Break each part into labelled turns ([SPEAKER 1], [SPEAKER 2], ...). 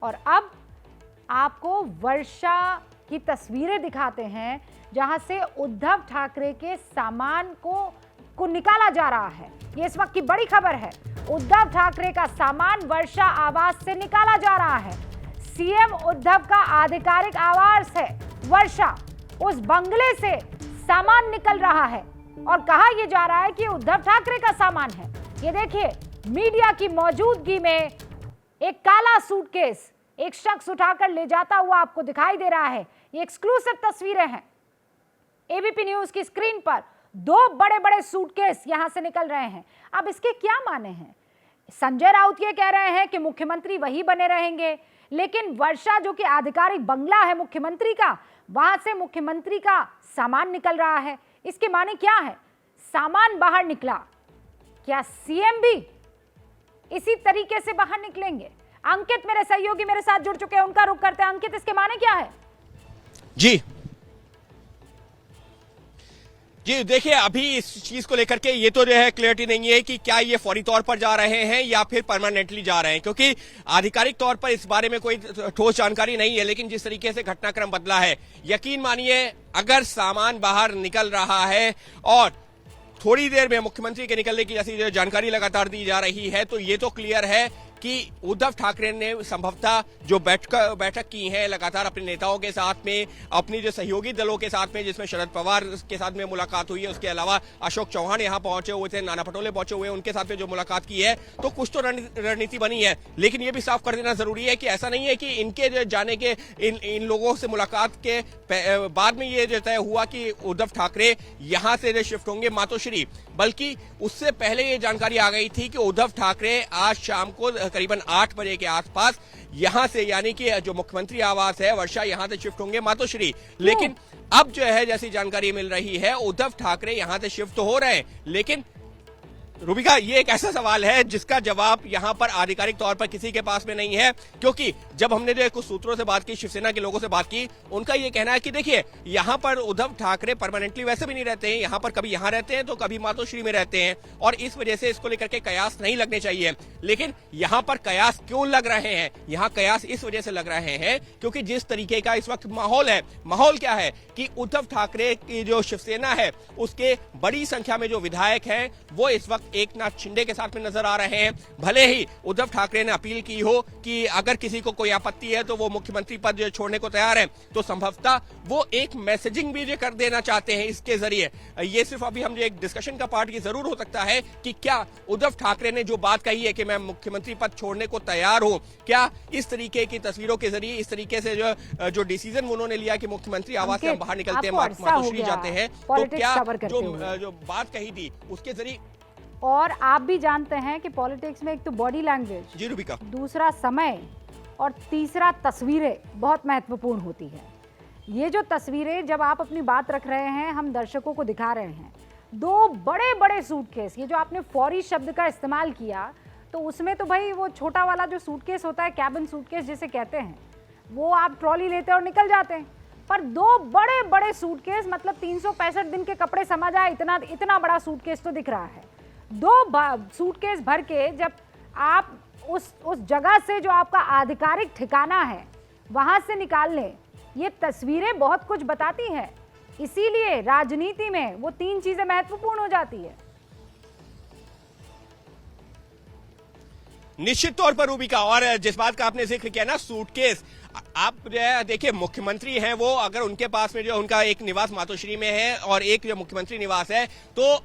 [SPEAKER 1] और अब आपको वर्षा की तस्वीरें दिखाते हैं जहां से उद्धव ठाकरे के सामान को निकाला जा रहा है। ये इस वक्त की बड़ी खबर है। उद्धव ठाकरे का सामान वर्षा आवास से निकाला जा रहा है। सीएम उद्धव का आधिकारिक आवास है वर्षा, उस बंगले से सामान निकल रहा है और कहा यह जा रहा है कि उद्धव ठाकरे का सामान है। ये देखिए, मीडिया की मौजूदगी में एक काला सूटकेस एक शख्स उठाकर ले जाता हुआ आपको दिखाई दे रहा है। ये एक्सक्लूसिव तस्वीरें हैं। एबीपी न्यूज की स्क्रीन पर दो बड़े बड़े सूटकेस यहां से निकल रहे हैं। अब इसके क्या माने हैं? संजय राउत ये कह रहे हैं कि मुख्यमंत्री वही बने रहेंगे, लेकिन वर्षा जो कि आधिकारिक बंगला है मुख्यमंत्री का, वहां से मुख्यमंत्री का सामान निकल रहा है। इसके माने क्या है? सामान बाहर निकला, क्या सीएम भी इसी तरीके से बाहर निकलेंगे? अंकित मेरे सहयोगी मेरे साथ जुड़ चुके हैं, उनका रुख करते हैं। अंकित, इसके माने क्या है?
[SPEAKER 2] जी देखिए, अभी इस चीज को लेकर के ये तो जो है क्लियरिटी नहीं है कि क्या ये फौरी तौर पर जा रहे हैं या फिर परमानेंटली जा रहे हैं, क्योंकि आधिकारिक तौर पर इस बारे में कोई ठोस जानकारी नहीं है। लेकिन जिस तरीके से घटनाक्रम बदला है, यकीन मानिए अगर सामान बाहर निकल रहा है और थोड़ी देर में मुख्यमंत्री के निकलने की जैसी जो जानकारी लगातार दी जा रही है, तो ये तो क्लियर है कि उद्धव ठाकरे ने संभवतः जो बैठक की है लगातार अपने नेताओं के साथ में, अपनी जो सहयोगी दलों के साथ में, जिसमें शरद पवार के साथ में मुलाकात हुई है, उसके अलावा अशोक चौहान यहां पहुंचे हुए थे, नाना पटोले पहुंचे हुए हैं, उनके साथ में जो मुलाकात की है, तो कुछ तो रणनीति बनी है। लेकिन यह भी साफ कर देना जरूरी है कि ऐसा नहीं है कि इनके जो जाने के इन लोगों से मुलाकात के बाद में ये जो तय हुआ कि उद्धव ठाकरे यहां से शिफ्ट होंगे मातोश्री, बल्कि उससे पहले ये जानकारी आ गई थी कि उद्धव ठाकरे आज शाम को करीबन 8 बजे के आसपास यहां से, यानी कि जो मुख्यमंत्री आवास है वर्षा, यहां से शिफ्ट होंगे मातोश्री। लेकिन अब जो है जैसी जानकारी मिल रही है, उद्धव ठाकरे यहां से शिफ्ट हो रहे हैं। लेकिन रूबिका, ये एक ऐसा सवाल है जिसका जवाब यहां पर आधिकारिक तौर पर किसी के पास में नहीं है, क्योंकि जब हमने जो कुछ सूत्रों से बात की, शिवसेना के लोगों से बात की, उनका ये कहना है कि देखिए, यहां पर उद्धव ठाकरे परमानेंटली वैसे भी नहीं रहते हैं, यहां पर कभी यहां रहते हैं तो कभी मातोश्री में रहते हैं, और इस वजह से इसको लेकर के कयास नहीं लगने चाहिए। लेकिन यहां पर कयास क्यों लग रहे हैं? यहां कयास इस वजह से लग रहे हैं क्योंकि जिस तरीके का इस वक्त माहौल है, माहौल क्या है कि उद्धव ठाकरे की जो शिवसेना है उसके बड़ी संख्या में जो विधायक हैं वो इस वक्त एकनाथ शिंदे के साथ में नजर आ रहे हैं। भले ही उद्धव ठाकरे ने अपील की हो कि अगर किसी को कोई आपत्ति है तो वो मुख्यमंत्री पद छोड़ने को तैयार है, तो संभवतः वो एक मैसेजिंग भी कर देना चाहते हैं इसके जरिए। ये सिर्फ अभी हम एक डिस्कशन का पार्ट ये जरूर हो सकता है कि क्या उद्धव ठाकरे ने जो बात कही है कि मैं मुख्यमंत्री पद छोड़ने को तैयार हूं, क्या इस तरीके की तस्वीरों के जरिए, इस तरीके से जो डिसीजन उन्होंने लिया कि मुख्यमंत्री आवास से हम बाहर निकलते हैं, मातोश्री जाते हैं, तो क्या जो बात कही थी उसके जरिए।
[SPEAKER 1] और आप भी जानते हैं कि पॉलिटिक्स में एक तो बॉडी लैंग्वेज,
[SPEAKER 2] जी रूबिका, दूसरा
[SPEAKER 1] समय और तीसरा तस्वीरें बहुत महत्वपूर्ण होती है। ये जो तस्वीरें जब आप अपनी बात रख रहे हैं, हम दर्शकों को दिखा रहे हैं, दो बड़े बड़े सूटकेस, ये जो आपने फौरी शब्द का इस्तेमाल किया, तो उसमें तो भाई वो छोटा वाला जो सूटकेस होता है, कैबिन सूटकेस जिसे कहते हैं, वो आप ट्रॉली लेते और निकल जाते हैं। पर दो बड़े बड़े सूटकेस, मतलब 365 दिन के कपड़े समझ आए, इतना बड़ा सूटकेस तो दिख रहा है। दो सूटकेस भर के जब आप उस जगह से जो आपका आधिकारिक ठिकाना है वहां से निकाल लें, ये तस्वीरें बहुत कुछ बताती हैं। इसीलिए राजनीति में वो तीन चीजें महत्वपूर्ण हो जाती है।
[SPEAKER 2] निश्चित तौर पर रूबिका, और जिस बात का आपने जिक्र किया ना, सूटकेस, आप देखिए मुख्यमंत्री हैं वो, अगर उनके पास में जो उनका एक निवास मातोश्री में है और एक जो मुख्यमंत्री निवास है, तो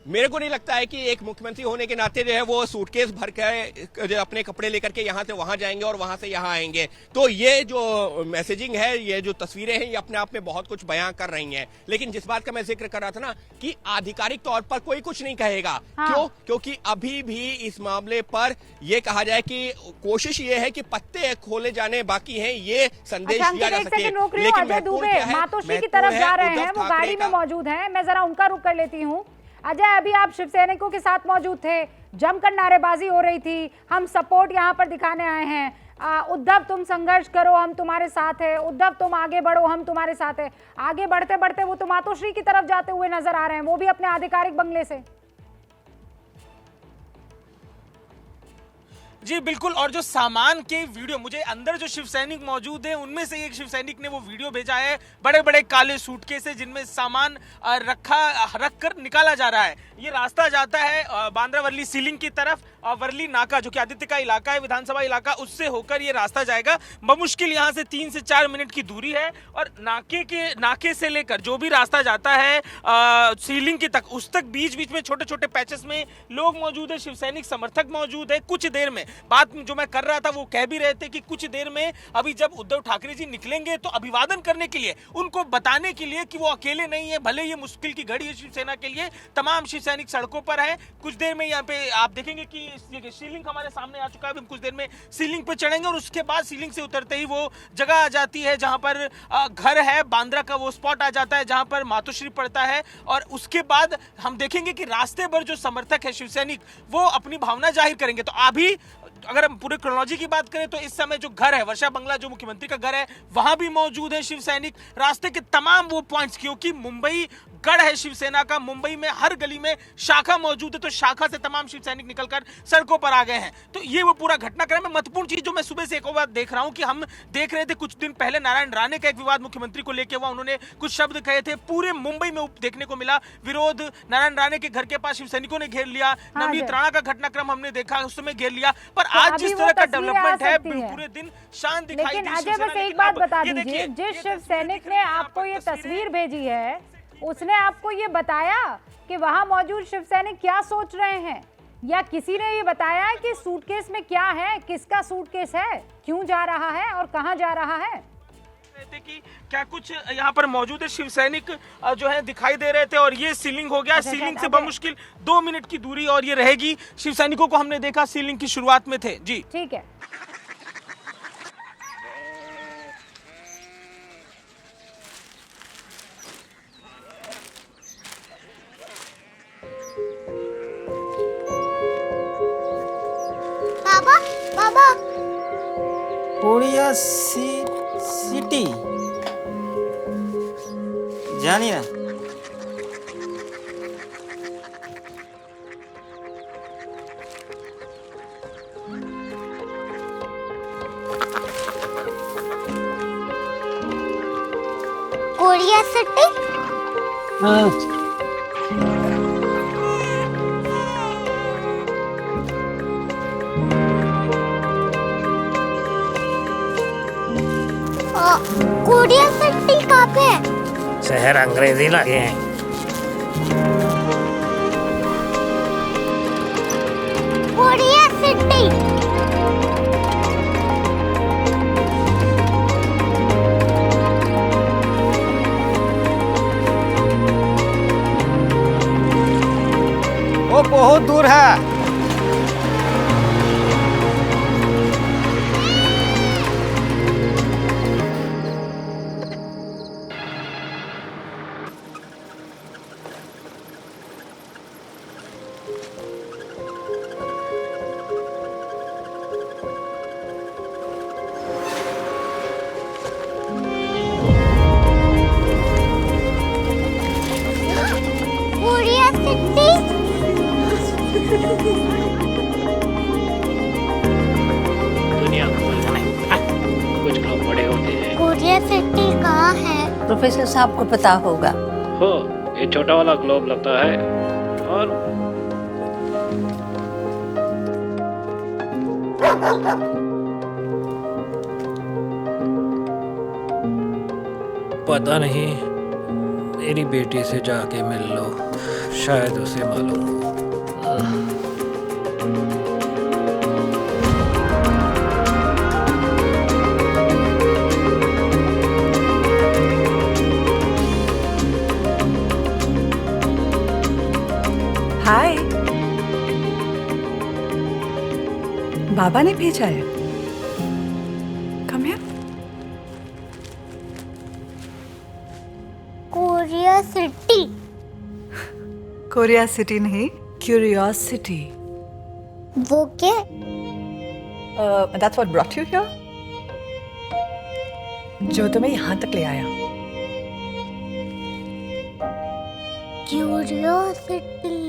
[SPEAKER 2] मेरे को नहीं लगता है कि एक मुख्यमंत्री होने के नाते जो है वो सूटकेस भर के अपने कपड़े लेकर के यहां से वहां जाएंगे और वहां से यहां आएंगे। तो ये जो मैसेजिंग है, ये जो तस्वीरें हैं, ये अपने आप में बहुत कुछ बयां कर रही हैं। लेकिन जिस बात का मैं जिक्र कर रहा था ना कि आधिकारिक तौर पर कोई कुछ नहीं कहेगा। हाँ। क्यों? क्योंकि अभी भी इस मामले पर यह कहा जाए कि कोशिश ये है कि पत्ते खोले जाने बाकी हैं, ये संदेश दिया जा सके।
[SPEAKER 1] लेकिन मातोश्री की तरफ जा रहे हैं, वो गाड़ी में मौजूद है, मैं जरा उनका रुख कर लेती हूँ। अजय, अभी आप शिवसैनिकों के साथ मौजूद थे, जमकर नारेबाजी हो रही थी, हम सपोर्ट यहाँ पर दिखाने आए हैं, उद्धव तुम संघर्ष करो, हम तुम्हारे साथ हैं, उद्धव तुम आगे बढ़ो, हम तुम्हारे साथ हैं। आगे बढ़ते बढ़ते वो तो मातोश्री की तरफ जाते हुए नजर आ रहे हैं, वो भी अपने आधिकारिक बंगले से।
[SPEAKER 3] जी बिल्कुल, और जो सामान के वीडियो, मुझे अंदर जो शिव सैनिक मौजूद है उनमें से एक शिव सैनिक ने वो वीडियो भेजा है, बड़े बड़े काले सूटकेस है जिनमें सामान रख कर निकाला जा रहा है। ये रास्ता जाता है बांद्रा वर्ली सीलिंग की तरफ, वर्ली नाका जो कि आदित्य का इलाका है, विधानसभा इलाका, उससे होकर ये रास्ता जाएगा। बमुश्किल यहाँ से 3 से 4 मिनट की दूरी है, और नाके से लेकर जो भी रास्ता जाता है सीलिंग की तक, उस तक बीच बीच में छोटे छोटे पैचेस में लोग मौजूद है, शिव सैनिक समर्थक मौजूद है। कुछ देर में बात जो मैं कर रहा था वो कह भी रहे थे कि कुछ देर में अभी जब उद्धव ठाकरे जी निकलेंगे तो अभिवादन करने के लिए, उनको बताने के लिए कि वो अकेले नहीं है, भले ये मुश्किल की घड़ी है शिवसेना के लिए, तमाम शिव सैनिक सड़कों पर है। कुछ देर में यहाँ पे आप देखेंगे कि सीलिंग हमारे सामने आ चुका है, हम कुछ देर में सीलिंग पे चढ़ेंगे, और उसके बाद सीलिंग से उतरते ही वो जगह आ जाती है जहां पर घर है, बांद्रा का वो स्पॉट आ जाता है जहां पर मातोश्री पड़ता है। और उसके बाद हम देखेंगे कि रास्ते पर जो समर्थक है शिव सैनिक वो अपनी भावना जाहिर करेंगे। तो अभी अगर हम पूरे क्रोनोलॉजी की बात करें तो इस समय जो घर है, वर्षा बंगला जो मुख्यमंत्री का घर है, वहां भी मौजूद है शिव सैनिक। रास्ते के तमाम वो पॉइंट्स, क्योंकि मुंबई गढ़ है शिवसेना का, मुंबई में हर गली में शाखा मौजूद है, तो शाखा से तमाम शिव सैनिक निकलकर सड़कों पर आ गए हैं। तो ये वो पूरा घटनाक्रम है। महत्वपूर्ण चीज जो मैं सुबह से एक और बात देख रहा हूं कि हम देख रहे थे कुछ दिन पहले नारायण राणे का एक विवाद मुख्यमंत्री को लेकर हुआ, उन्होंने कुछ शब्द कहे थे, पूरे मुंबई में देखने को मिला विरोध। नारायण राणे के घर के पास शिव सैनिकों ने घेर लिया, नवनीत राणा का घटनाक्रम हमने देखा, उस समय घेर लिया। पर आज जिस तरह का डेवलपमेंट है, पूरे दिन शांत दिखाई दी।
[SPEAKER 1] लेकिन अजय बस एक बात बता दीजिए, जिस शिव सैनिक ने आपको ये तस्वीर भेजी है उसने आपको ये बताया कि वहां मौजूद शिव सैनिक क्या सोच रहे हैं, या किसी ने ये बताया है कि सूटकेस में क्या है, किसका सूटकेस है, क्यों जा रहा है और कहां जा रहा है?
[SPEAKER 3] कि क्या कुछ यहाँ पर मौजूद है शिव सैनिक जो है दिखाई दे रहे थे, और ये सीलिंग हो गया। सीलिंग से बमुश्किल 2 मिनट की दूरी और ये रहेगी। शिव सैनिकों को हमने देखा सीलिंग की शुरुआत में थे। जी
[SPEAKER 1] ठीक है।
[SPEAKER 4] बाबा बाबा
[SPEAKER 5] कोरिया सिटी जानी ना।
[SPEAKER 4] कोरिया सिटी कोरिया सिटी कहाँ पे है?
[SPEAKER 6] शहर अंग्रेजी लगे हैं।
[SPEAKER 4] कोरिया सिटी
[SPEAKER 5] वो बहुत दूर है।
[SPEAKER 4] कोरिया सिटी
[SPEAKER 6] दुनिया को बोलना नहीं, कुछ लोग बड़े होते हैं।
[SPEAKER 4] कोरिया सिटी कहाँ है?
[SPEAKER 7] प्रोफेसर साहब को पता होगा।
[SPEAKER 6] हो, ये छोटा वाला ग्लोब लगता है, और पता नहीं, मेरी बेटी से जाके मिल लो, शायद उसे मालूम हो।
[SPEAKER 7] हाय, बाबा ने भेजा है। Come here.
[SPEAKER 4] Korea city
[SPEAKER 7] Korea city नहीं, क्यूरियोसिटी।
[SPEAKER 4] वो क्या?
[SPEAKER 7] That's what brought you here, जो तुम्हें यहाँ तक ले आया।
[SPEAKER 4] क्यूरियोसिटी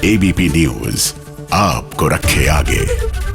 [SPEAKER 8] एबीपी न्यूज आपको रखे आगे।